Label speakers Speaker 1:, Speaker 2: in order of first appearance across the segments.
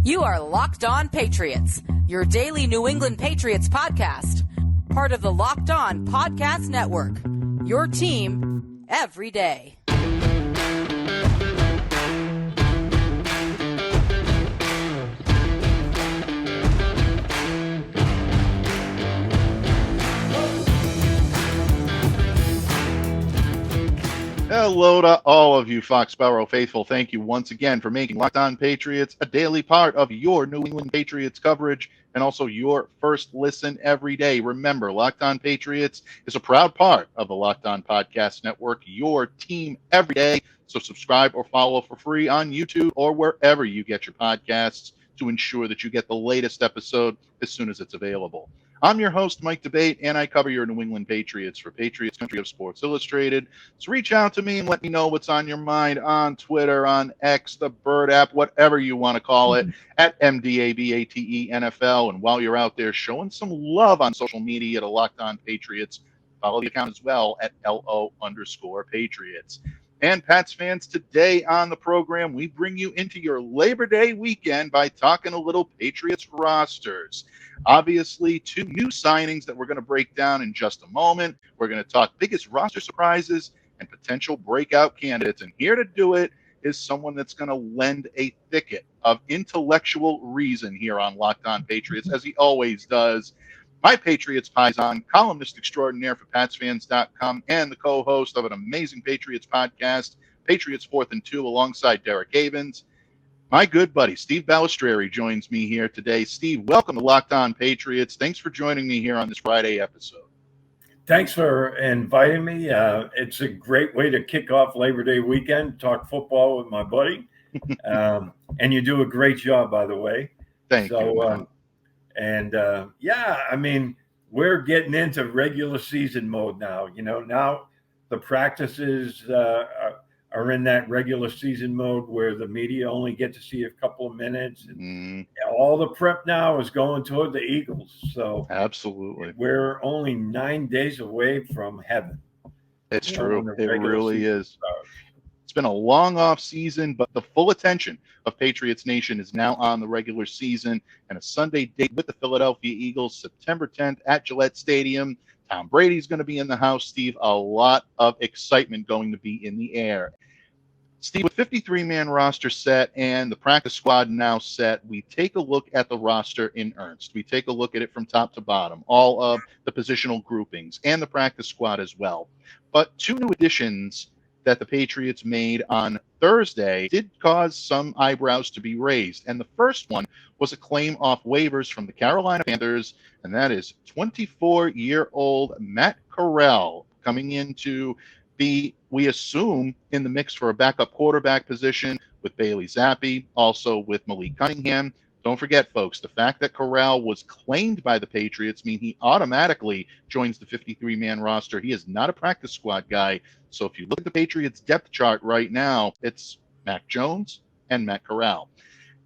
Speaker 1: You are Locked On Patriots, your daily New England Patriots podcast. Part of the Locked On Podcast Network, your team every day.
Speaker 2: Hello to all of you Foxborough faithful. Thank you once again for making Locked On Patriots a daily part of your New England Patriots coverage and also your first listen every day. Remember, Locked On Patriots is a proud part of the Locked On Podcast Network, your team every day. So subscribe or follow for free on YouTube or wherever you get your podcasts to ensure that you get the latest episode as soon as it's available. I'm your host, Mike Debate, and I cover your New England Patriots for Patriots Country of Sports Illustrated. So reach out to me and let me know what's on your mind on Twitter, on X, the Bird app, whatever you want to call it, at MDABATE NFL. And while you're out there showing some love on social media to Locked On Patriots, follow the account as well at LO_Patriots. And Pats fans, today on the program, we bring you into your Labor Day weekend by talking a little Patriots rosters. Obviously, two new signings that we're going to break down in just a moment. We're going to talk biggest roster surprises and potential breakout candidates. And here to do it is someone that's going to lend a thicket of intellectual reason here on Locked On Patriots, as he always does. My Patriots Paisan, columnist extraordinaire for PatsFans.com, and the co-host of an amazing Patriots podcast, Patriots 4th and 2, alongside Derek Havens. My good buddy, Steve Balestrieri, joins me here today. Steve, welcome to Locked On Patriots. Thanks for joining me here on this Friday episode.
Speaker 3: Thanks for inviting me. It's a great way to kick off Labor Day weekend, talk football with my buddy. And you do a great job, by the way.
Speaker 2: Thank you.
Speaker 3: I mean, we're getting into regular season mode now. You know, now the practices are in that regular season mode where the media only get to see a couple of minutes. And all the prep now is going toward the Eagles. So
Speaker 2: absolutely,
Speaker 3: we're only 9 days away from heaven.
Speaker 2: It's true. It really is. It's been a long off season, but the full attention of Patriots Nation is now on the regular season and a Sunday date with the Philadelphia Eagles, September 10th at Gillette Stadium. Tom Brady's going to be in the house, Steve. A lot of excitement going to be in the air. Steve, with 53-man roster set and the practice squad now set, we take a look at the roster in earnest. We take a look at it from top to bottom, all of the positional groupings and the practice squad as well. But two new additions that the Patriots made on Thursday did cause some eyebrows to be raised. And the first one was a claim off waivers from the Carolina Panthers, and that is 24-year-old Matt Corral coming in to be, we assume, in the mix for a backup quarterback position with Bailey Zappi, also with Malik Cunningham. Don't forget, folks, the fact that Corral was claimed by the Patriots means he automatically joins the 53-man roster. He is not a practice squad guy. So if you look at the Patriots depth chart right now, it's Mac Jones and Matt Corral.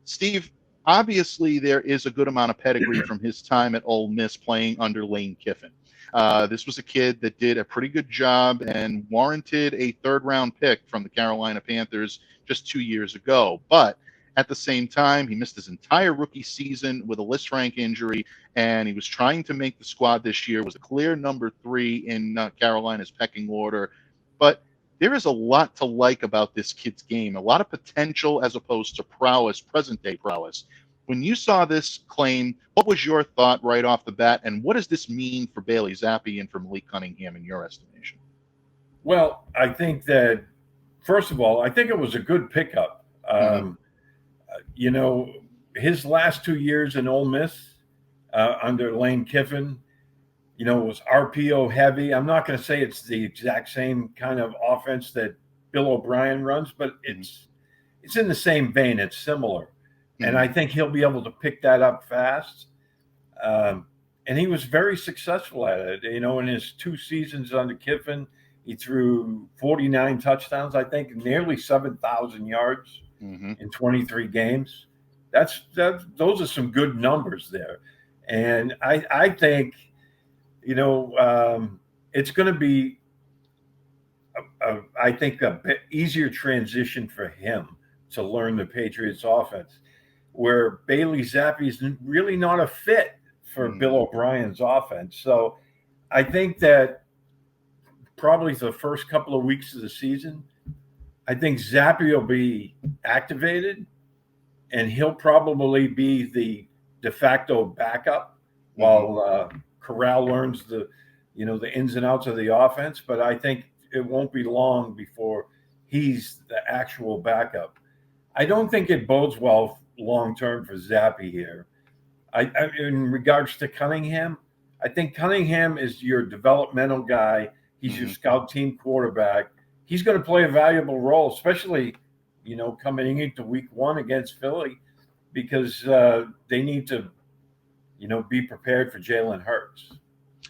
Speaker 2: Steve, obviously there is a good amount of pedigree from his time at Ole Miss playing under Lane Kiffin. This was a kid that did a pretty good job and warranted a third-round pick from the Carolina Panthers just 2 years ago. But at the same time, he missed his entire rookie season with a list rank injury, and he was trying to make the squad this year, was a clear number 3 in Carolina's pecking order. But there is a lot to like about this kid's game, a lot of potential as opposed to prowess, present-day prowess. When you saw this claim, what was your thought right off the bat, and what does this mean for Bailey Zappi and for Malik Cunningham in your estimation?
Speaker 3: Well, I think that, first of all, I think it was a good pickup. You know, his last 2 years in Ole Miss under Lane Kiffin, you know, was RPO heavy. I'm not going to say it's the exact same kind of offense that Bill O'Brien runs, but it's in the same vein. It's similar. And I think he'll be able to pick that up fast. And he was very successful at it. You know, in his 2 seasons under Kiffin, he threw 49 touchdowns, I think, nearly 7,000 yards in 23 games. Those are some good numbers there. And I think, you know, it's going to be, I think, a bit easier transition for him to learn the Patriots offense. where Bailey Zappi is really not a fit for Bill O'Brien's offense. So I think that probably the first couple of weeks of the season, I think Zappi will be activated, and he'll probably be the de facto backup while Corral learns the ins and outs of the offense. But I think it won't be long before he's the actual backup. I don't think it bodes well long-term for Zappi here. In regards to Cunningham, I think Cunningham is your developmental guy. He's your scout team quarterback. He's going to play a valuable role, especially, coming into week 1 against Philly, because they need to, be prepared for Jalen Hurts.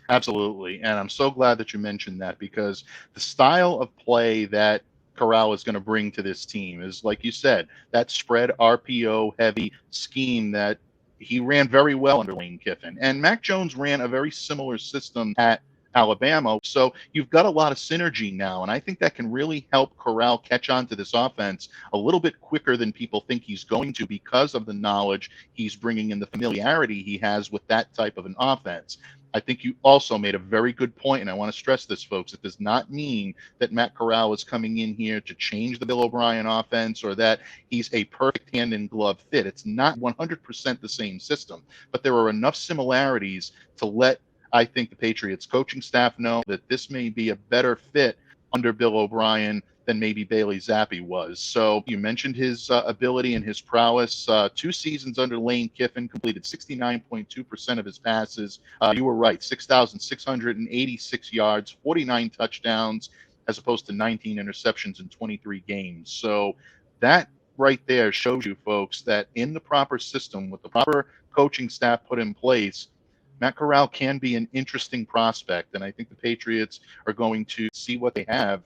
Speaker 2: Absolutely. And I'm so glad that you mentioned that, because the style of play that Corral is going to bring to this team is, like you said, that spread RPO heavy scheme that he ran very well under Lane Kiffin. And Mac Jones ran a very similar system at Alabama. So you've got a lot of synergy now. And I think that can really help Corral catch on to this offense a little bit quicker than people think he's going to, because of the knowledge he's bringing and the familiarity he has with that type of an offense. I think you also made a very good point, and I want to stress this, folks. It does not mean that Matt Corral is coming in here to change the Bill O'Brien offense, or that he's a perfect hand-in-glove fit. It's not 100% the same system, but there are enough similarities to let, I think, the Patriots coaching staff know that this may be a better fit under Bill O'Brien than maybe Bailey Zappi was. So you mentioned his ability and his prowess. 2 seasons under Lane Kiffin, completed 69.2% of his passes. You were right, 6,686 yards, 49 touchdowns, as opposed to 19 interceptions in 23 games. So that right there shows you, folks, that in the proper system, with the proper coaching staff put in place, Matt Corral can be an interesting prospect. And I think the Patriots are going to see what they have.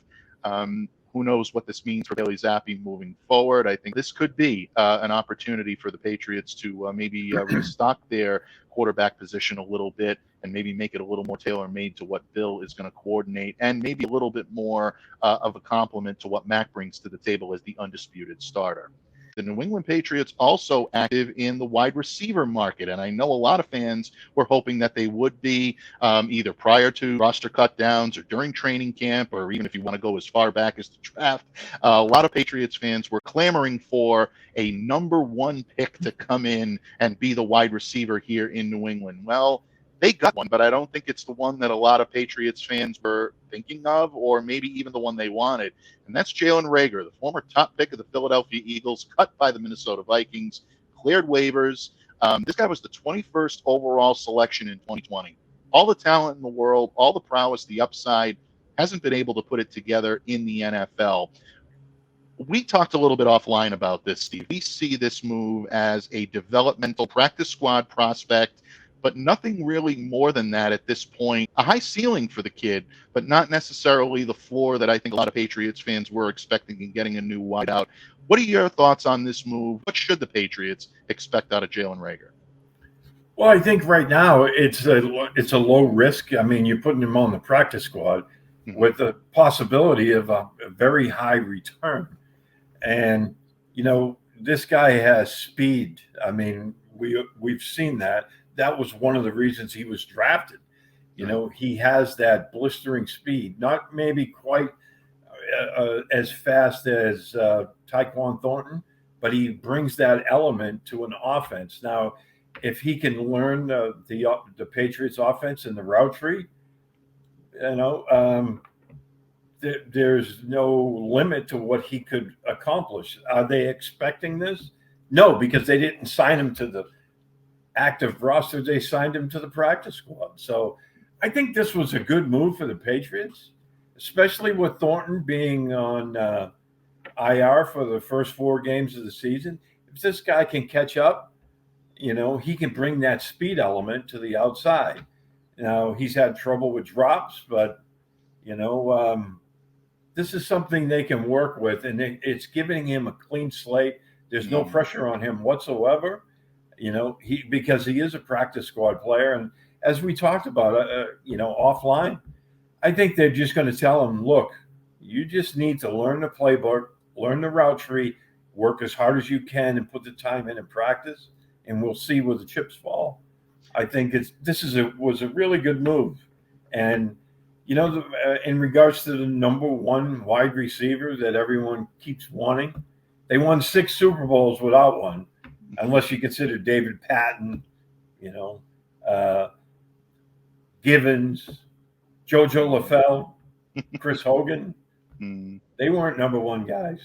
Speaker 2: Who knows what this means for Bailey Zappi moving forward. I think this could be an opportunity for the Patriots to maybe restock their quarterback position a little bit, and maybe make it a little more tailor-made to what Bill is going to coordinate, and maybe a little bit more of a compliment to what Mac brings to the table as the undisputed starter. The New England Patriots also active in the wide receiver market, and I know a lot of fans were hoping that they would be either prior to roster cut downs or during training camp, or even if you want to go as far back as the draft. A lot of Patriots fans were clamoring for a number 1 pick to come in and be the wide receiver here in New England. Well, they got one, but I don't think it's the one that a lot of Patriots fans were thinking of, or maybe even the one they wanted. And that's Jalen Reagor, the former top pick of the Philadelphia Eagles, cut by the Minnesota Vikings, cleared waivers. This guy was the 21st overall selection in 2020. All the talent in the world, all the prowess, the upside, hasn't been able to put it together in the NFL. We talked a little bit offline about this, Steve. We see this move as a developmental practice squad prospect, but nothing really more than that at this point. A high ceiling for the kid, but not necessarily the floor that I think a lot of Patriots fans were expecting in getting a new wideout. What are your thoughts on this move? What should the Patriots expect out of Jalen Reagor?
Speaker 3: Well, I think right now it's a low risk. I mean, you're putting him on the practice squad with the possibility of a very high return. And, this guy has speed. I mean, we've seen that. That was one of the reasons he was drafted. He has that blistering speed, not maybe quite as fast as Tyquan Thornton, but he brings that element to an offense. Now, if he can learn the Patriots offense and the route tree, there's no limit to what he could accomplish. Are they expecting this? No, because they didn't sign him to the active roster. They signed him to the practice squad. So I think this was a good move for the Patriots, especially with Thornton being on IR for the first 4 games of the season. If this guy can catch up, he can bring that speed element to the outside. Now, he's had trouble with drops, but, this is something they can work with, and it's giving him a clean slate. There's no pressure on him whatsoever. Because he is a practice squad player. And as we talked about, offline, I think they're just going to tell him, look, you just need to learn the playbook, learn the route tree, work as hard as you can and put the time in practice, and we'll see where the chips fall. I think was a really good move. And, in regards to the number one wide receiver that everyone keeps wanting, they won 6 Super Bowls without one, unless you consider David Patton, Givens, JoJo LaFell, Chris Hogan. They weren't number one guys.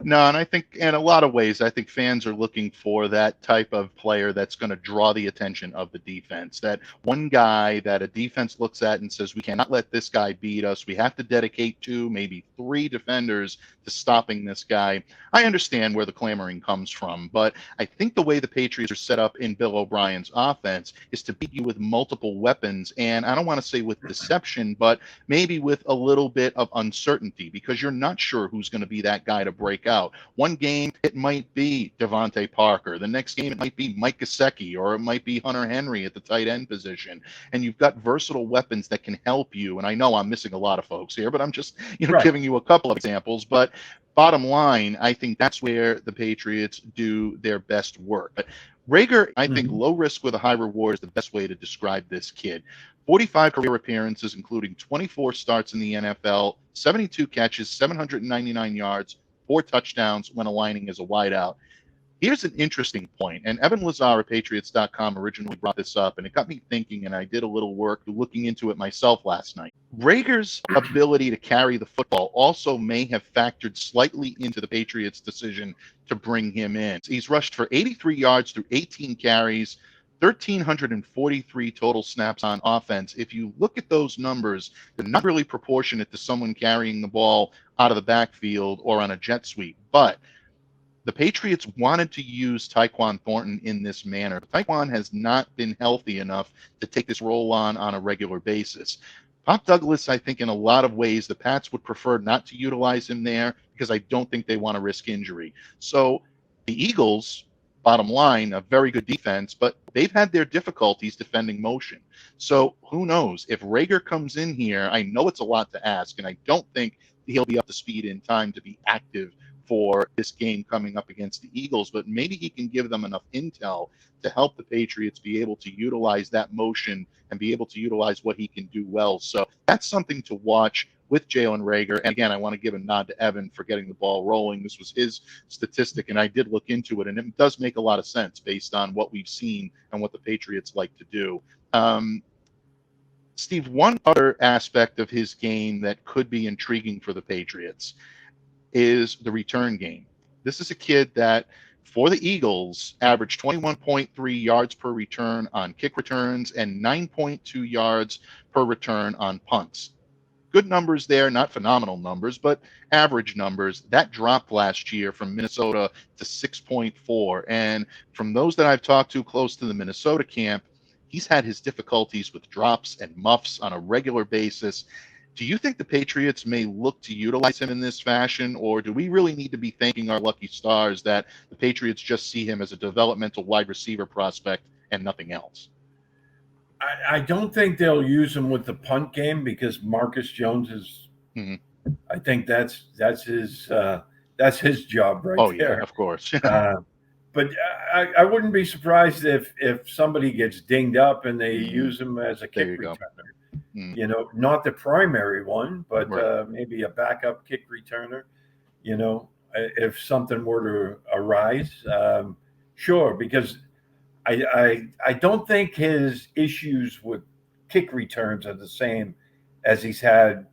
Speaker 2: No, and I think in a lot of ways, I think fans are looking for that type of player that's going to draw the attention of the defense. That one guy that a defense looks at and says, we cannot let this guy beat us. We have to dedicate 2, maybe 3 defenders to stopping this guy. I understand where the clamoring comes from, but I think the way the Patriots are set up in Bill O'Brien's offense is to beat you with multiple weapons. And I don't want to say with deception, but maybe with a little bit of uncertainty, because you're not sure who's going to be that guy to break out. One game, it might be Devontae Parker. The next game, it might be Mike Gesicki, or it might be Hunter Henry at the tight end position. And you've got versatile weapons that can help you. And I know I'm missing a lot of folks here, but I'm just giving you a couple of examples. But bottom line, I think that's where the Patriots do their best work. But Reagor, I think low risk with a high reward is the best way to describe this kid. 45 career appearances, including 24 starts in the NFL, 72 catches, 799 yards, 4 touchdowns when aligning as a wideout. Here's an interesting point, and Evan Lazar of Patriots.com originally brought this up, and it got me thinking, and I did a little work looking into it myself last night. Reagor's ability to carry the football also may have factored slightly into the Patriots' decision to bring him in. He's rushed for 83 yards through 18 carries, 1,343 total snaps on offense. If you look at those numbers, they're not really proportionate to someone carrying the ball out of the backfield or on a jet sweep. But the Patriots wanted to use Tyquan Thornton in this manner. Tyquan has not been healthy enough to take this role on a regular basis. Pop Douglas, I think in a lot of ways, the Pats would prefer not to utilize him there because I don't think they want to risk injury. So the Eagles, bottom line, a very good defense, but they've had their difficulties defending motion. So who knows? If Reagor comes in here, I know it's a lot to ask, and I don't think he'll be up to speed in time to be active for this game coming up against the Eagles, but maybe he can give them enough intel to help the Patriots be able to utilize that motion and be able to utilize what he can do well. So that's something to watch with Jalen Reagor. And again, I want to give a nod to Evan for getting the ball rolling. This was his statistic, and I did look into it, and it does make a lot of sense based on what we've seen and what the Patriots like to do. Steve, one other aspect of his game that could be intriguing for the Patriots is the return game. This is a kid that, for the Eagles, averaged 21.3 yards per return on kick returns and 9.2 yards per return on punts. Good numbers there, not phenomenal numbers, but average numbers. That dropped last year from Minnesota to 6.4. And from those that I've talked to close to the Minnesota camp, he's had his difficulties with drops and muffs on a regular basis. Do you think the Patriots may look to utilize him in this fashion, or do we really need to be thanking our lucky stars that the Patriots just see him as a developmental wide receiver prospect and nothing else?
Speaker 3: I don't think they'll use him with the punt game because Marcus Jones is. I think that's his job right there.
Speaker 2: Oh yeah, of course.
Speaker 3: But I wouldn't be surprised if somebody gets dinged up and they use him as a kick returner. Not the primary one, but maybe a backup kick returner. If something were to arise, sure, because I don't think his issues with kick returns are the same as he's had,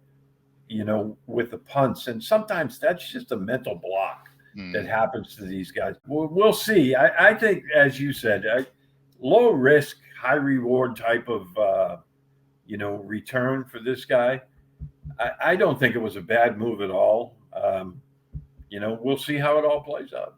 Speaker 3: with the punts. And sometimes that's just a mental block that happens to these guys. We'll see. I think, as you said, low risk, high reward type of, return for this guy. I don't think it was a bad move at all. We'll see how it all plays out.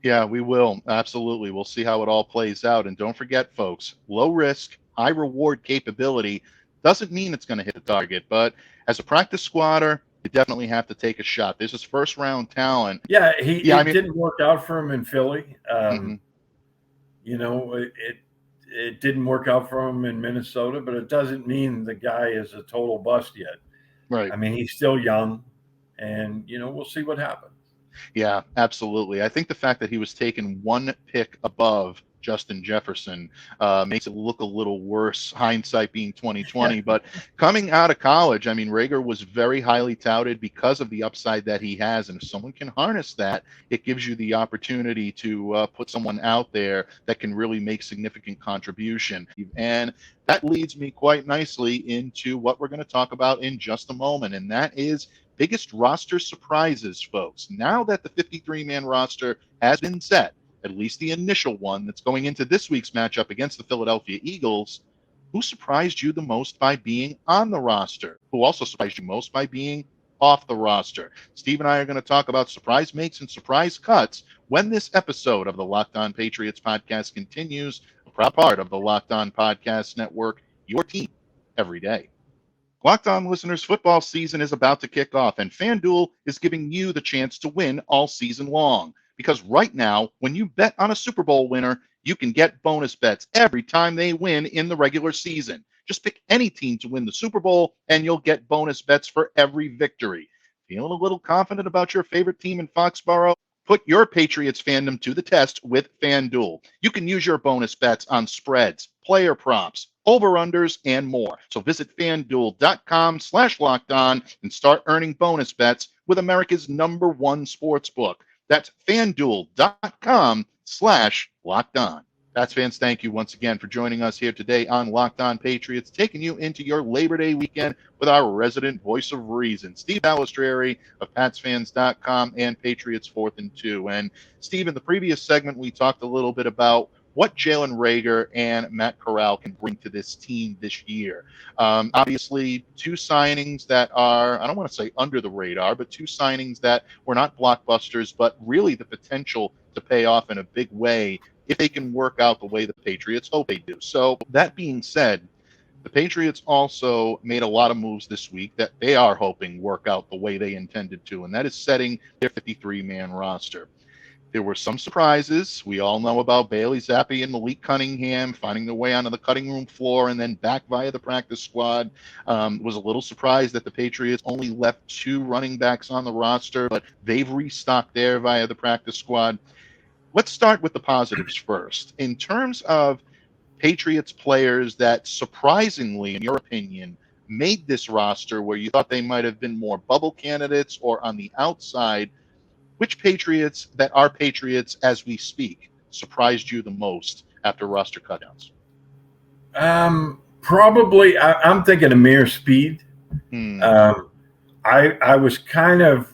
Speaker 2: Yeah, we will. Absolutely. We'll see how it all plays out. And don't forget, folks, low risk, high reward capability doesn't mean it's going to hit the target. But as a practice squatter, you definitely have to take a shot. This is first round talent.
Speaker 3: Yeah, it didn't work out for him in Philly. It didn't work out for him in Minnesota, but it doesn't mean the guy is a total bust yet.
Speaker 2: Right.
Speaker 3: I mean, he's still young, and we'll see what happens.
Speaker 2: Yeah, absolutely. I think the fact that he was taken one pick above Justin Jefferson makes it look a little worse, hindsight being 2020. But coming out of college, I mean, Reagor was very highly touted because of the upside that he has. And if someone can harness that, it gives you the opportunity to put someone out there that can really make significant contribution. And that leads me quite nicely into what we're going to talk about in just a moment, and that is biggest roster surprises, folks. Now that the 53-man roster has been set, at least the initial one that's going into this week's matchup against the Philadelphia Eagles, who surprised you the most by being on the roster? Who also surprised you most by being off the roster? Steve and I are going to talk about surprise makes and surprise cuts when this episode of the Locked On Patriots podcast continues, a proud part of the Locked On Podcast Network, your team every day. Locked On listeners, football season is about to kick off, and FanDuel is giving you the chance to win all season long. Because right now, when you bet on a Super Bowl winner, you can get bonus bets every time they win in the regular season. Just pick any team to win the Super Bowl, and you'll get bonus bets for every victory. Feeling a little confident about your favorite team in Foxborough? Put your Patriots fandom to the test with FanDuel. You can use your bonus bets on spreads, player props, over-unders, and more. So visit FanDuel.com/lockedon and start earning bonus bets with America's #1 sportsbook. That's FanDuel.com/lockedon. Pats fans, thank you once again for joining us here today on Locked On Patriots, taking you into your Labor Day weekend with our resident voice of reason, Steve Balestrieri of PatsFans.com and Patriots 4th and 2. And Steve, in the previous segment, we talked a little bit about what Jalen Reagor and Matt Corral can bring to this team this year. Obviously, two signings that are, I don't want to say under the radar, but two signings that were not blockbusters, but really the potential to pay off in a big way if they can work out the way the Patriots hope they do. So that being said, the Patriots also made a lot of moves this week that they are hoping work out the way they intended to, and that is setting their 53-man roster. There were some surprises. We all know about Bailey Zappi and Malik Cunningham finding their way onto the cutting room floor and then back via the practice squad. Was a little surprised that the Patriots only left two running backs on the roster, but they've restocked there via the practice squad. Let's start with the positives first. In terms of Patriots players that surprisingly, in your opinion, made this roster where you thought they might have been more bubble candidates or on the outside, which Patriots that are Patriots as we speak surprised you the most after roster cutdowns?
Speaker 3: Probably, I'm thinking Amir Speed. I was kind of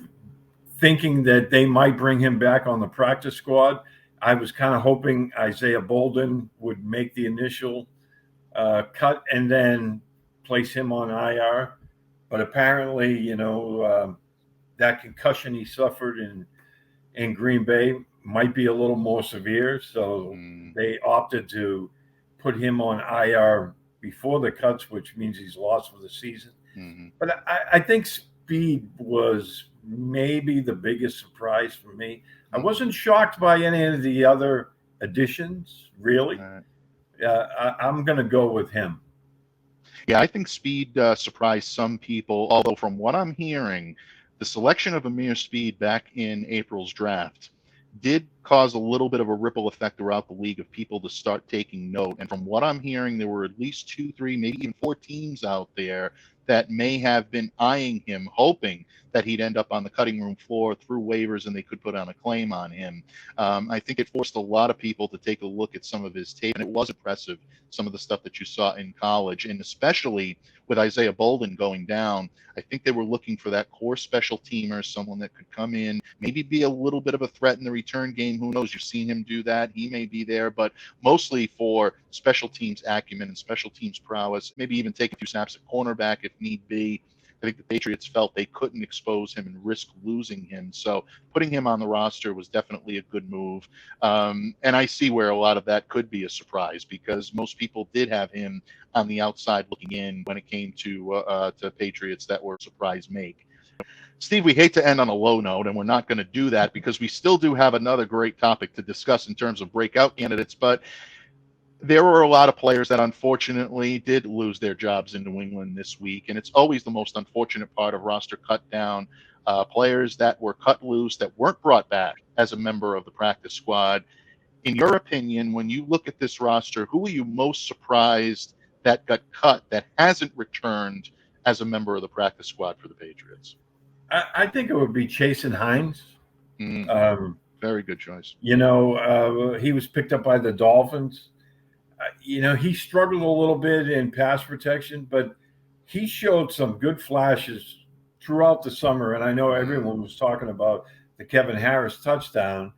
Speaker 3: thinking that they might bring him back on the practice squad. I was kind of hoping Isaiah Bolden would make the initial cut and then place him on IR. But apparently, that concussion he suffered in Green Bay might be a little more severe. So they opted to put him on IR before the cuts, which means he's lost for the season. But I think Speed was maybe the biggest surprise for me. I wasn't shocked by any of the other additions, really. I'm going to go with him.
Speaker 2: Yeah, I think Speed surprised some people, although from what I'm hearing, the selection of Amir Speed back in April's draft did cause a little bit of a ripple effect throughout the league of people to start taking note. And from what I'm hearing, there were at least 2, 3, maybe even 4 teams out there that may have been eyeing him, hoping that he'd end up on the cutting room floor through waivers and they could put on a claim on him. I think it forced a lot of people to take a look at some of his tape, and it was impressive, some of the stuff that you saw in college, and especially with Isaiah Bolden going down. I think they were looking for that core special teamer, someone that could come in, maybe be a little bit of a threat in the return game. Who knows? You've seen him do that. He may be there, but mostly for special teams acumen and special teams prowess, maybe even take a few snaps at cornerback if need be. I think the Patriots felt they couldn't expose him and risk losing him. So putting him on the roster was definitely a good move. And I see where a lot of that could be a surprise because most people did have him on the outside looking in when it came to Patriots that were a surprise make. Steve, we hate to end on a low note, and we're not going to do that because we still do have another great topic to discuss in terms of breakout candidates. But there were a lot of players that unfortunately did lose their jobs in New England this week, and it's always the most unfortunate part of roster cut down. players that were cut loose, that weren't brought back as a member of the practice squad. In your opinion, when you look at this roster, who are you most surprised that got cut, that hasn't returned as a member of the practice squad for the Patriots?
Speaker 3: I think it would be Jason Hines.
Speaker 2: Very good choice.
Speaker 3: He was picked up by the Dolphins. He struggled a little bit in pass protection, but he showed some good flashes throughout the summer. And I know everyone was talking about the Kevin Harris touchdown,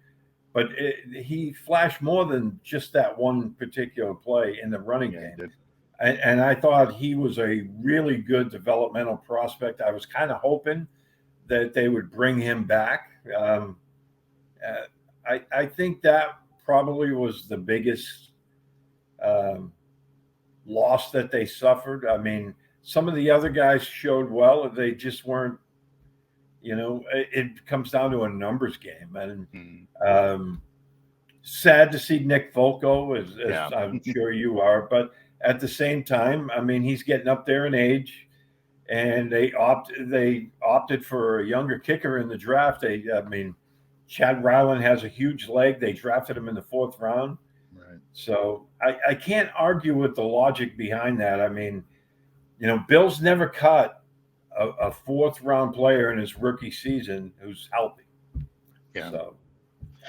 Speaker 3: but he flashed more than just that one particular play in the running game. And I thought he was a really good developmental prospect. I was kind of hoping that they would bring him back. I think that probably was the biggest loss that they suffered. I mean, some of the other guys showed well. They just weren't, it comes down to a numbers game. And sad to see Nick Folco, as I'm sure you are. But at the same time, I mean, he's getting up there in age. And they opted for a younger kicker in the draft. Chad Ryland has a huge leg. They drafted him in the 4th round.
Speaker 2: Right.
Speaker 3: So I can't argue with the logic behind that. I mean, Bill's never cut a 4th round player in his rookie season who's healthy.
Speaker 2: Yeah.
Speaker 3: So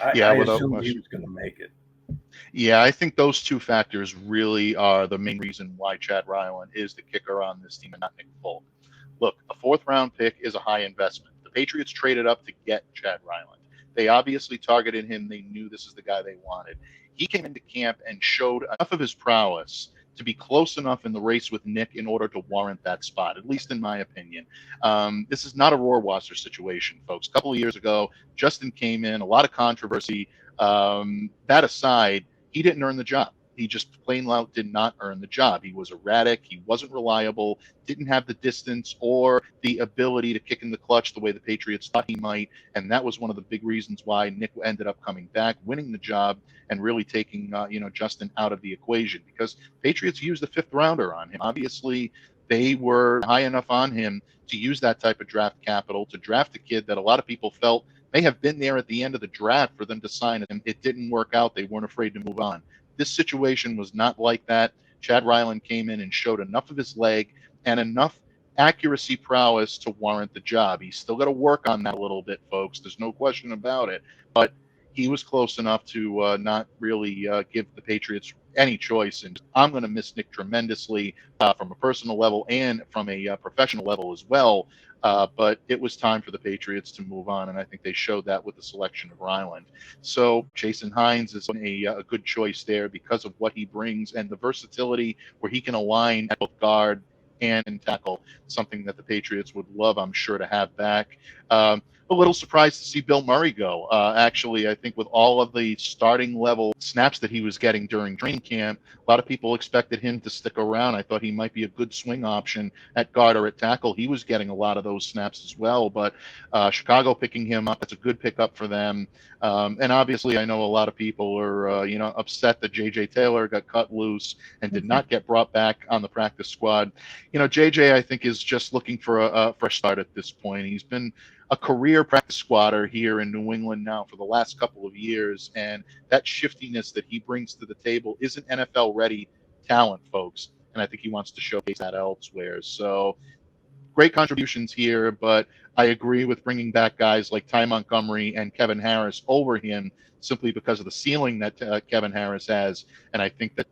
Speaker 3: I assumed he was going to make it.
Speaker 2: Yeah, I think those two factors really are the main reason why Chad Ryland is the kicker on this team and not Nick Folk. Look, a 4th round pick is a high investment. The Patriots traded up to get Chad Ryland. They obviously targeted him. They knew this is the guy they wanted. He came into camp and showed enough of his prowess to be close enough in the race with Nick in order to warrant that spot, at least in my opinion. This is not a Rohrwasser situation, folks. A couple of years ago, Justin came in, a lot of controversy. That aside, he didn't earn the job. He just plain out did not earn the job. He was erratic. He wasn't reliable, didn't have the distance or the ability to kick in the clutch the way the Patriots thought he might. And that was one of the big reasons why Nick ended up coming back, winning the job, and really taking, Justin out of the equation, because Patriots used the 5th rounder on him. Obviously, they were high enough on him to use that type of draft capital to draft a kid that a lot of people felt may have been there at the end of the draft for them to sign him. It didn't work out. They weren't afraid to move on. This situation was not like that. Chad Ryland came in and showed enough of his leg and enough accuracy prowess to warrant the job. He's still got to work on that a little bit, folks. There's no question about it. But he was close enough to not really give the Patriots any choice. And I'm going to miss Nick tremendously from a personal level and from a professional level as well. But it was time for the Patriots to move on, and I think they showed that with the selection of Ryland. So Jason Hines is a good choice there because of what he brings and the versatility where he can align at both guard and tackle, something that the Patriots would love, I'm sure, to have back. A little surprised to see Bill Murray go. Actually, I think with all of the starting level snaps that he was getting during training camp, a lot of people expected him to stick around. I thought he might be a good swing option at guard or at tackle. He was getting a lot of those snaps as well, but Chicago picking him up, that's a good pickup for them. And obviously, I know a lot of people are, upset that J.J. Taylor got cut loose and did not get brought back on the practice squad. J.J., I think, is just looking for a fresh start at this point. He's been a career practice squatter here in New England now for the last couple of years, and that shiftiness that he brings to the table isn't NFL-ready talent, folks, and I think he wants to showcase that elsewhere. So great contributions here, but I agree with bringing back guys like Ty Montgomery and Kevin Harris over him simply because of the ceiling that Kevin Harris has, and I think that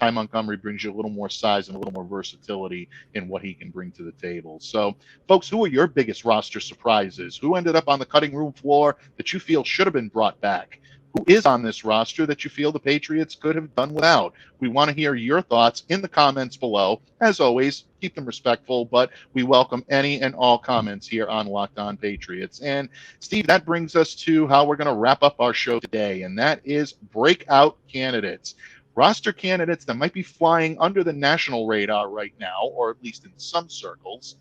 Speaker 2: Ty Montgomery brings you a little more size and a little more versatility in what he can bring to the table. So, folks, who are your biggest roster surprises? Who ended up on the cutting room floor that you feel should have been brought back? Who is on this roster that you feel the Patriots could have done without? We want to hear your thoughts in the comments below. As always, keep them respectful, but we welcome any and all comments here on Locked On Patriots. And, Steve, that brings us to how we're going to wrap up our show today, and that is breakout candidates. Roster candidates that might be flying under the national radar right now, or at least in some circles,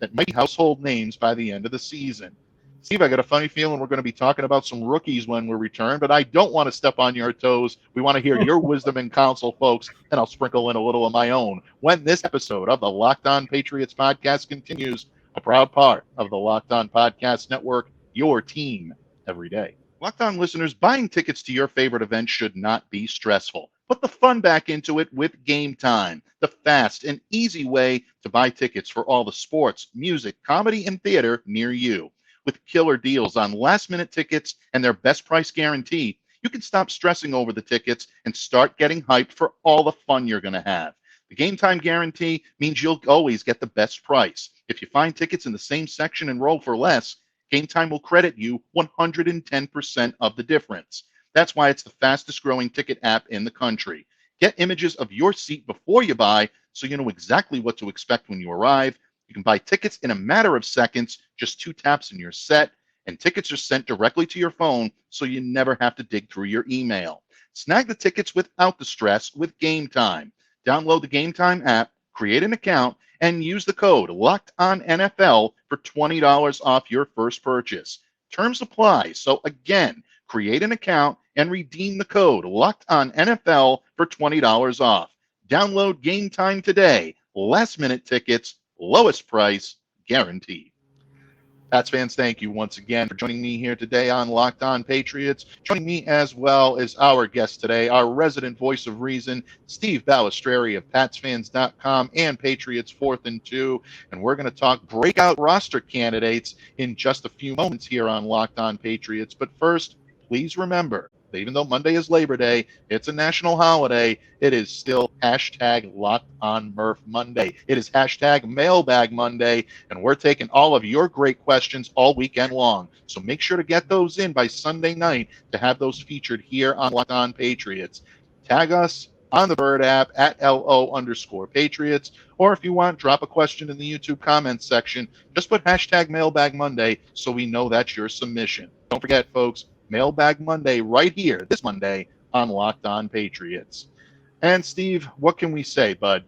Speaker 2: that might be household names by the end of the season. Steve, I got a funny feeling we're going to be talking about some rookies when we return, but I don't want to step on your toes. We want to hear your wisdom and counsel, folks, and I'll sprinkle in a little of my own when this episode of the Locked On Patriots podcast continues a proud part of the Locked On Podcast Network, your team every day. Locked On listeners, buying tickets to your favorite event should not be stressful. Put the fun back into it with Gametime, the fast and easy way to buy tickets for all the sports, music, comedy, and theater near you. With killer deals on last-minute tickets and their best price guarantee, you can stop stressing over the tickets and start getting hyped for all the fun you're going to have. The Gametime guarantee means you'll always get the best price. If you find tickets in the same section and row for less, Gametime will credit you 110% of the difference. That's why it's the fastest growing ticket app in the country. Get images of your seat before you buy so you know exactly what to expect when you arrive. You can buy tickets in a matter of seconds, just 2 taps and you're set, and tickets are sent directly to your phone so you never have to dig through your email. Snag the tickets without the stress with Gametime. Download the Gametime app, create an account, and use the code LOCKEDONNFL for $20 off your first purchase. Terms apply. So again, create an account and redeem the code LOCKEDONNFL for $20 off. Download Gametime today. Last minute tickets, lowest price, guaranteed. Pats fans, thank you once again for joining me here today on Locked On Patriots. Joining me as well as our guest today, our resident voice of reason, Steve Balestrieri of PatsFans.com and Patriots 4th and 2. And we're going to talk breakout roster candidates in just a few moments here on Locked On Patriots. But first, please remember that even though Monday is Labor Day, it's a national holiday, it is still hashtag Locked On Murph Monday. It is hashtag Mailbag Monday, and we're taking all of your great questions all weekend long. So make sure to get those in by Sunday night to have those featured here on Locked On Patriots. Tag us on the Bird app at LO_Patriots, or if you want, drop a question in the YouTube comments section. Just put hashtag Mailbag Monday so we know that's your submission. Don't forget, folks, Mailbag Monday right here, this Monday on Locked On Patriots. And Steve, what can we say, bud?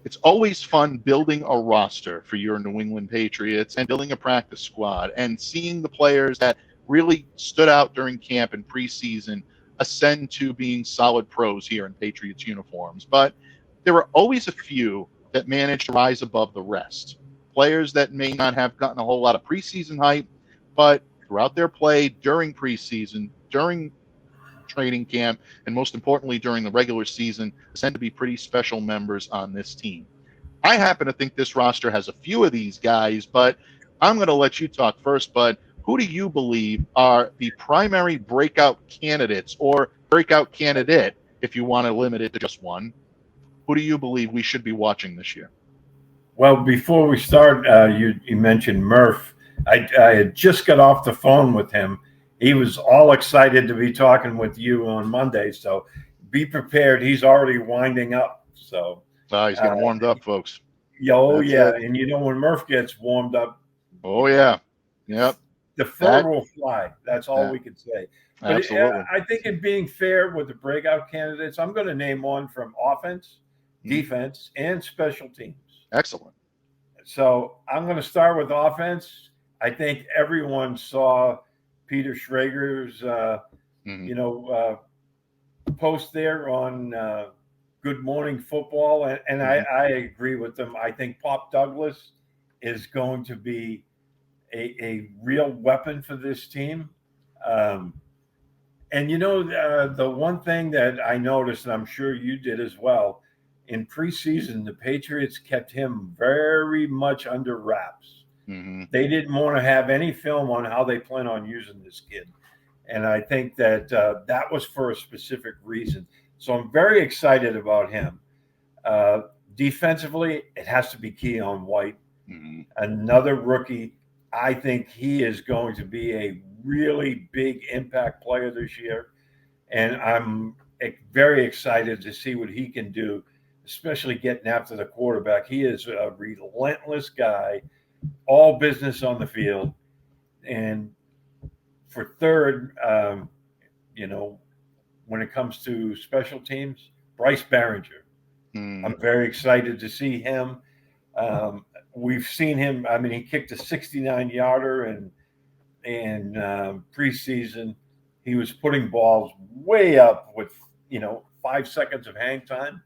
Speaker 2: It's always fun building a roster for your New England Patriots and building a practice squad and seeing the players that really stood out during camp and preseason ascend to being solid pros here in Patriots uniforms. But there are always a few that manage to rise above the rest. Players that may not have gotten a whole lot of preseason hype, but throughout their play during preseason, during training camp, and most importantly during the regular season, tend to be pretty special members on this team. I happen to think this roster has a few of these guys, but I'm going to let you talk first, bud. Who do you believe are the primary breakout candidates or breakout candidate, if you want to limit it to just one? Who do you believe we should be watching this year?
Speaker 3: Well, before we start, you mentioned Murph. I had just got off the phone with him. He was all excited to be talking with you on Monday, so be prepared. He's already winding up. So
Speaker 2: he's getting warmed up, folks.
Speaker 3: Yeah. And you know when Murph gets warmed up,
Speaker 2: oh yeah, yep,
Speaker 3: the fur will fly. That's all we can say. But
Speaker 2: absolutely.
Speaker 3: I think in being fair with the breakout candidates, I'm going to name one from offense, defense, and special teams.
Speaker 2: Excellent.
Speaker 3: So I'm going to start with offense. I think everyone saw Peter Schrager's, post there on Good Morning Football, and I agree with them. I think Pop Douglas is going to be a real weapon for this team. The one thing that I noticed, and I'm sure you did as well, in preseason, the Patriots kept him very much under wraps.
Speaker 2: Mm-hmm.
Speaker 3: They didn't want to have any film on how they plan on using this kid. And I think that that was for a specific reason. So I'm very excited about him. Defensively, it has to be Keon White, another rookie. I think he is going to be a really big impact player this year. And I'm very excited to see what he can do, especially getting after the quarterback. He is a relentless guy, all business on the field. And for third, when it comes to special teams, Bryce Behringer. I'm very excited to see him. We've seen him. I mean, he kicked a 69-yarder in preseason. He was putting balls way up with, 5 seconds of hang time.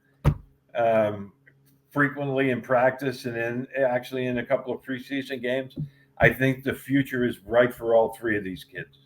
Speaker 3: frequently in practice and then actually in a couple of preseason games, I think the future is bright for all three of these kids.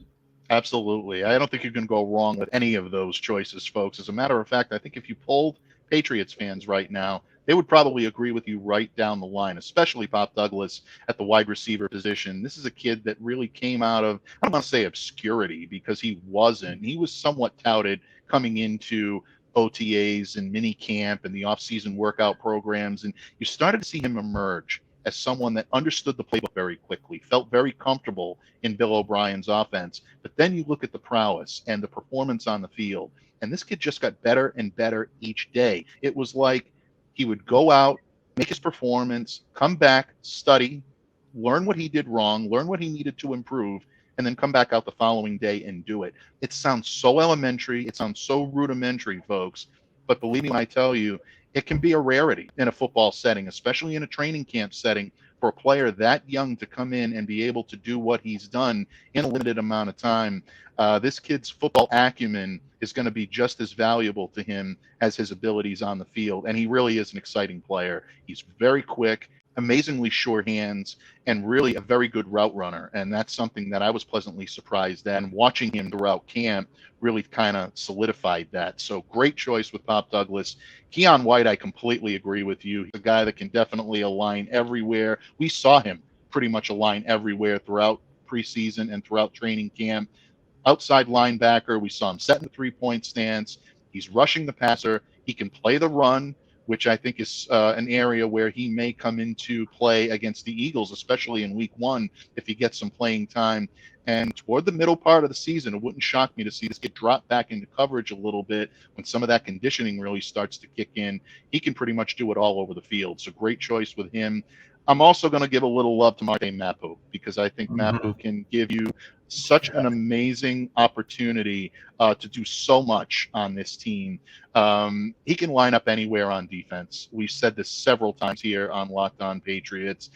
Speaker 2: Absolutely. I don't think you can go wrong with any of those choices, folks. As a matter of fact, I think if you polled Patriots fans right now, they would probably agree with you right down the line, especially Pop Douglas at the wide receiver position. This is a kid that really came out of, I don't want to say obscurity because he wasn't. He was somewhat touted coming into OTAs and mini camp and the offseason workout programs. And you started to see him emerge as someone that understood the playbook very quickly, felt very comfortable in Bill O'Brien's offense. But then you look at the prowess and the performance on the field, and this kid just got better and better each day. It was like he would go out, make his performance, come back, study, learn what he did wrong, learn what he needed to improve, and then come back out the following day and do it. It sounds so elementary. It sounds so rudimentary, folks. But believe me when I tell you, it can be a rarity in a football setting, especially in a training camp setting, for a player that young to come in and be able to do what he's done in a limited amount of time. This kid's football acumen is going to be just as valuable to him as his abilities on the field. And he really is an exciting player. He's very quick, amazingly sure hands, and really a very good route runner. And that's something that I was pleasantly surprised at. And watching him throughout camp really kind of solidified that. So great choice with Pop Douglas. Keon White, I completely agree with you. He's a guy that can definitely align everywhere. We saw him pretty much align everywhere throughout preseason and throughout training camp. Outside linebacker, we saw him set in the three-point stance. He's rushing the passer. He can play the run, which I think is an area where he may come into play against the Eagles, especially in week 1, if he gets some playing time. And toward the middle part of the season, it wouldn't shock me to see this get dropped back into coverage a little bit when some of that conditioning really starts to kick in. He can pretty much do it all over the field. So great choice with him. I'm also going to give a little love to Marte Mapu because I think Mapu can give you such an amazing opportunity to do so much on this team. He can line up anywhere on defense. We've said this several times here on Locked On Patriots.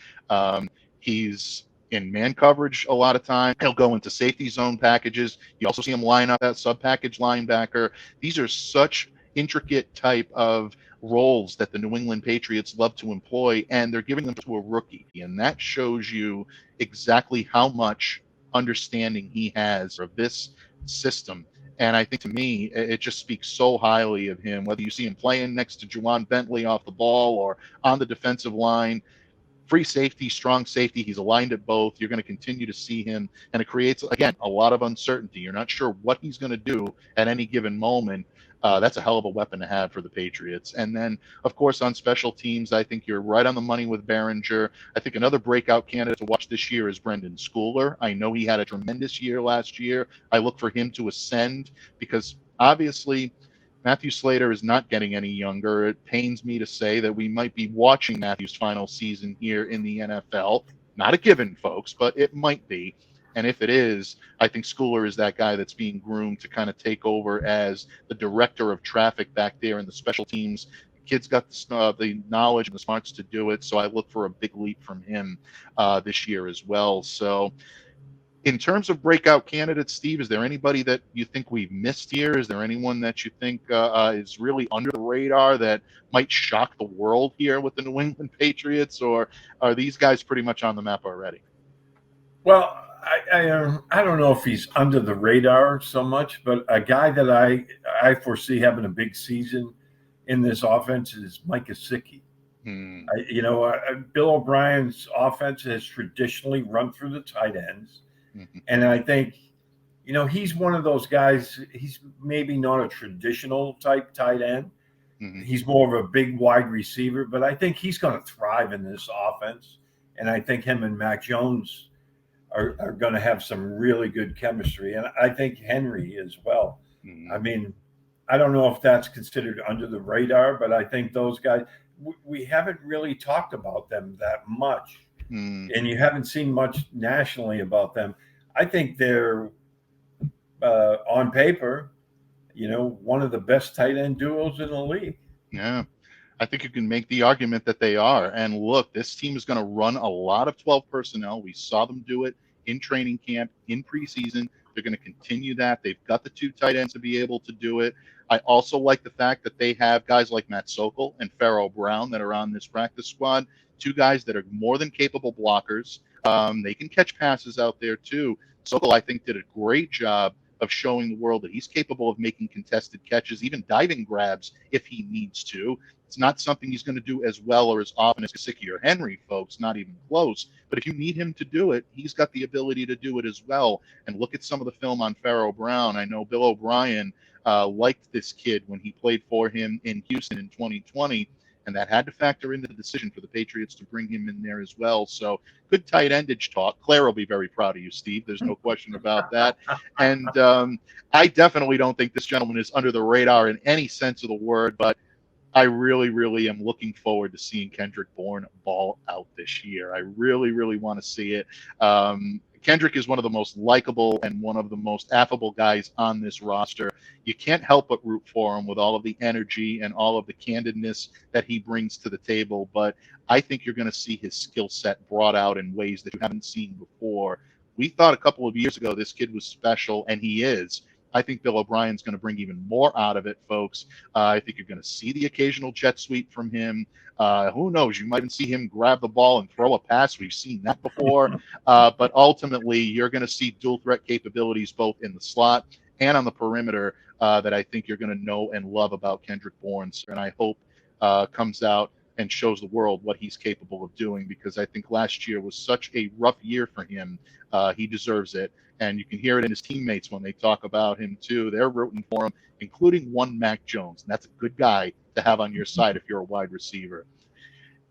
Speaker 2: He's in man coverage a lot of time. He'll go into safety zone packages. You also see him line up that sub-package linebacker. These are such intricate type of roles that the New England Patriots love to employ, and they're giving them to a rookie. And that shows you exactly how much understanding he has of this system. And I think to me, it just speaks so highly of him, whether you see him playing next to Juwan Bentley off the ball or on the defensive line. Free safety, strong safety, he's aligned at both. You're going to continue to see him, and it creates, again, a lot of uncertainty. You're not sure what he's going to do at any given moment. That's a hell of a weapon to have for the Patriots. And then, of course, on special teams, I think you're right on the money with Behringer. I think another breakout candidate to watch this year is Brendan Schooler. I know he had a tremendous year last year. I look for him to ascend because, obviously, Matthew Slater is not getting any younger. It pains me to say that we might be watching Matthew's final season here in the NFL. Not a given, folks, but it might be. And if it is, I think Schooler is that guy that's being groomed to kind of take over as the director of traffic back there in the special teams. The kid's got the knowledge and the smarts to do it, so I look for a big leap from him this year as well. So in terms of breakout candidates, Steve, is there anybody that you think we've missed here? Is there anyone that you think is really under the radar that might shock the world here with the New England Patriots, or are these guys pretty much on the map already?
Speaker 3: Well, I don't know if he's under the radar so much, but a guy that I foresee having a big season in this offense is Mike Gesicki. Bill O'Brien's offense has traditionally run through the tight ends. Mm-hmm. And I think, he's one of those guys. He's maybe not a traditional type tight end. Mm-hmm. He's more of a big wide receiver, but I think he's going to thrive in this offense. And I think him and Mac Jones are going to have some really good chemistry. And I think Henry as well. Mm-hmm. I mean, I don't know if that's considered under the radar, but I think those guys, we haven't really talked about them that much. And you haven't seen much nationally about them. I think they're, on paper, one of the best tight end duos in the league.
Speaker 2: Yeah, I think you can make the argument that they are. And look, this team is going to run a lot of 12 personnel. We saw them do it in training camp, in preseason. They're going to continue that. They've got the two tight ends to be able to do it. I also like the fact that they have guys like Matt Sokol and Pharaoh Brown that are on this practice squad, two guys that are more than capable blockers. They can catch passes out there too. Sokol, I think, did a great job of showing the world that he's capable of making contested catches, even diving grabs if he needs to. It's not something he's going to do as well or as often as Gesicki or Henry, folks, not even close. But if you need him to do it, he's got the ability to do it as well. And look at some of the film on Pharaoh Brown. I know Bill O'Brien liked this kid when he played for him in Houston in 2020, and that had to factor into the decision for the Patriots to bring him in there as well. So good tight endage talk. Claire will be very proud of you, Steve. There's no question about that. And I definitely don't think this gentleman is under the radar in any sense of the word, but I really, really am looking forward to seeing Kendrick Bourne ball out this year. I really, really want to see it. Kendrick is one of the most likable and one of the most affable guys on this roster. You can't help but root for him with all of the energy and all of the candidness that he brings to the table. But I think you're going to see his skill set brought out in ways that you haven't seen before. We thought a couple of years ago this kid was special, and he is. I think Bill O'Brien's going to bring even more out of it, folks. I think you're going to see the occasional jet sweep from him. Who knows? You might even see him grab the ball and throw a pass. We've seen that before. But ultimately, you're going to see dual threat capabilities both in the slot and on the perimeter that I think you're going to know and love about Kendrick Bourne. And I hope comes out and shows the world what he's capable of doing, because I think last year was such a rough year for him. He deserves it. And you can hear it in his teammates when they talk about him, too. They're rooting for him, including one Mac Jones. And that's a good guy to have on your side if you're a wide receiver.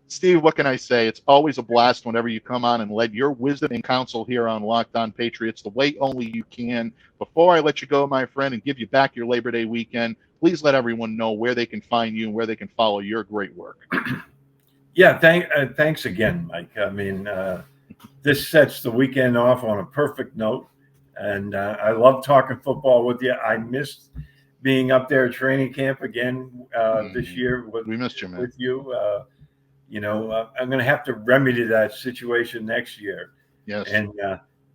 Speaker 2: Steve, what can I say? It's always a blast whenever you come on and lend your wisdom and counsel here on Locked On Patriots the way only you can. Before I let you go, my friend, and give you back your Labor Day weekend, please let everyone know where they can find you and where they can follow your great work.
Speaker 3: Yeah, thanks again, Mike. I mean, this sets the weekend off on a perfect note. And I love talking football with you. I missed being up there at training camp again this year.
Speaker 2: We missed you, man.
Speaker 3: With you. I'm going to have to remedy that situation next year.
Speaker 2: Yes.
Speaker 3: And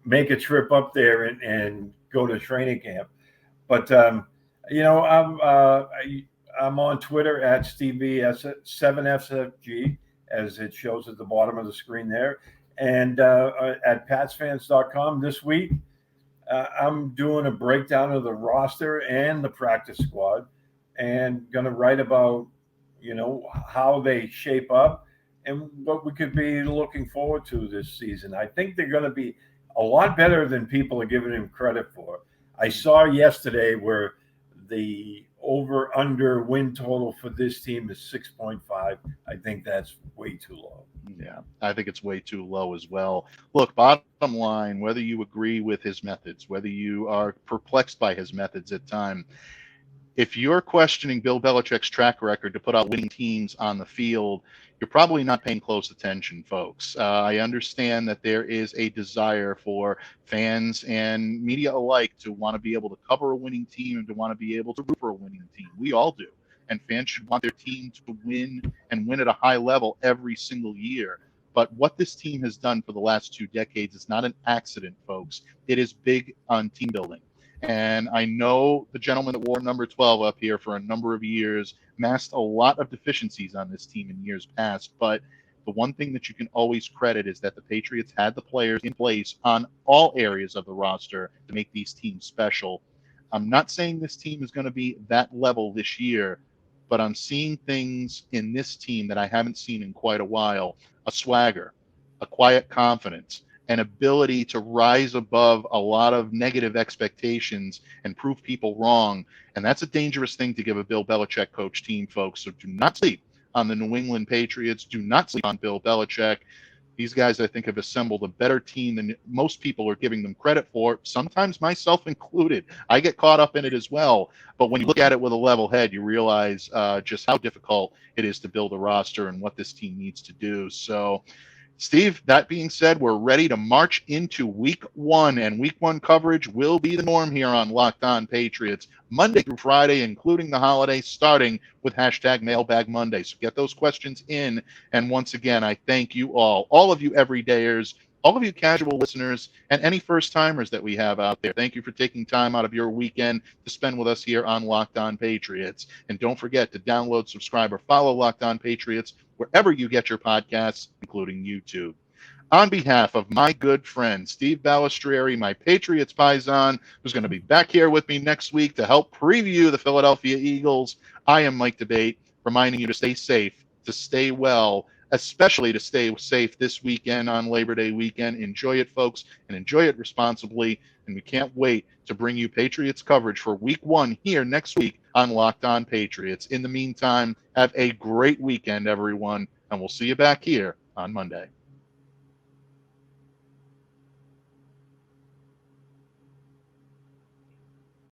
Speaker 3: make a trip up there and go to training camp. But, I'm on Twitter at SteveB7FFG, as it shows at the bottom of the screen there. And at PatsFans.com this week, I'm doing a breakdown of the roster and the practice squad, and going to write about, how they shape up and what we could be looking forward to this season. I think they're going to be a lot better than people are giving them credit for. I saw yesterday where the over-under win total for this team is 6.5. I think that's way too low.
Speaker 2: Yeah, I think it's way too low as well. Look, bottom line, whether you agree with his methods, whether you are perplexed by his methods at times, if you're questioning Bill Belichick's track record to put out winning teams on the field, you're probably not paying close attention, folks. I understand that there is a desire for fans and media alike to want to be able to cover a winning team and to want to be able to root for a winning team. We all do. And fans should want their team to win and win at a high level every single year. But what this team has done for the last 2 decades is not an accident, folks. It is big on team building. And I know the gentleman that wore number 12 up here for a number of years masked a lot of deficiencies on this team in years past. But the one thing that you can always credit is that the Patriots had the players in place on all areas of the roster to make these teams special. I'm not saying this team is going to be that level this year, but I'm seeing things in this team that I haven't seen in quite a while. A swagger, a quiet confidence, an ability to rise above a lot of negative expectations and prove people wrong. And that's a dangerous thing to give a Bill Belichick coach team, folks. So do not sleep on the New England Patriots. Do not sleep on Bill Belichick. These guys, I think, have assembled a better team than most people are giving them credit for, sometimes myself included. I get caught up in it as well. But when you look at it with a level head, you realize just how difficult it is to build a roster and what this team needs to do. So, Steve, that being said, we're ready to march into week 1, and week 1 coverage will be the norm here on Locked On Patriots, Monday through Friday, including the holidays, starting with hashtag Mailbag Monday. So get those questions in. And once again, I thank you all of you everydayers all of you casual listeners and any first timers that we have out there, thank you for taking time out of your weekend to spend with us here on Locked On Patriots. And don't forget to download, subscribe, or follow Locked On Patriots wherever you get your podcasts, including YouTube. On behalf of my good friend, Steve Balestrieri, my Patriots paisan, who's going to be back here with me next week to help preview the Philadelphia Eagles, I am Mike Debate, reminding you to stay safe, to stay well, especially to stay safe this weekend on Labor Day weekend. Enjoy it, folks, and enjoy it responsibly. And we can't wait to bring you Patriots coverage for Week 1 here next week on Locked On Patriots. In the meantime, have a great weekend, everyone, and we'll see you back here on Monday.